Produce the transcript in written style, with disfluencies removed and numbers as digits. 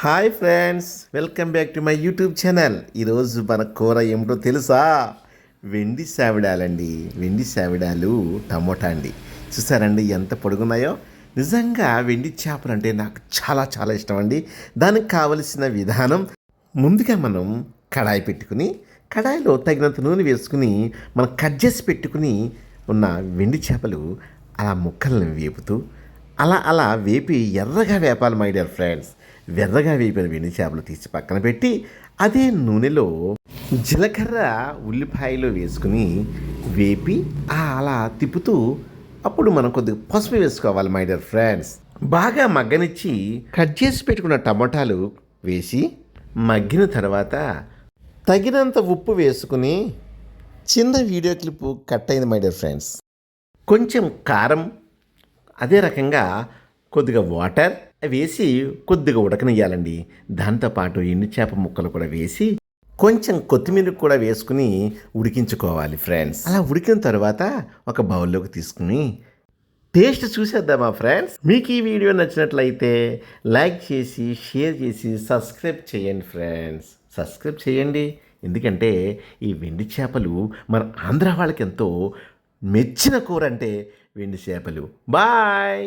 Hi friends, welcome back to my YouTube channel. ఈరోజు మన కూర ఏమిటో తెలుసా? వెండి సావిడాలండి. వెండి సావిడాలు టమోటా అండి. చూసారండి ఎంత పొడుగున్నాయో. నిజంగా వెండి చేపలు అంటే నాకు చాలా చాలా ఇష్టం అండి. దానికి కావలసిన విధానం, ముందుగా మనం కడాయి పెట్టుకుని కడాయిలో తగినంత నూనె వేసుకుని మనం కట్ చేసి పెట్టుకుని ఉన్న వెండి చేపలు అలా ముక్కలను వేపుతూ అలా అలా వేపి ఎర్రగా వేపాలి మై డియర్ ఫ్రెండ్స్. ఎర్రగా వేపిన వెండి చేపలు తీసి పక్కన పెట్టి అదే నూనెలో జీలకర్ర ఉల్లిపాయలు వేసుకుని వేపి అలా తిప్పుతూ అప్పుడు మనం కొద్దిగా పసుపు వేసుకోవాలి మై డియర్ ఫ్రెండ్స్. బాగా మగ్గనిచ్చి కట్ చేసి పెట్టుకున్న టమాటాలు వేసి మగ్గిన తర్వాత తగినంత ఉప్పు వేసుకుని, చిన్న వీడియో క్లిప్ కట్ అయింది మై డియర్ ఫ్రెండ్స్, కొంచెం కారం, అదే రకంగా కొద్దిగా వాటర్ వేసి కొద్దిగా ఉడకనియ్యాలండి. దాంతోపాటు ఎండు చేప ముక్కలు కూడా వేసి కొంచెం కొత్తిమీర కూడా వేసుకుని ఉడికించుకోవాలి ఫ్రెండ్స్. అలా ఉడికిన తర్వాత ఒక బౌల్లోకి తీసుకుని టేస్ట్ చూసేద్దామా ఫ్రెండ్స్. మీకు ఈ వీడియో నచ్చినట్లయితే లైక్ చేసి షేర్ చేసి సబ్స్క్రైబ్ చేయండి ఫ్రెండ్స్. సబ్స్క్రైబ్ చేయండి, ఎందుకంటే ఈ వెండి చేపలు మన ఆంధ్ర వాళ్ళకి ఎంతో మెచ్చిన కూర అంటే వెండి చేపలు. బాయ్.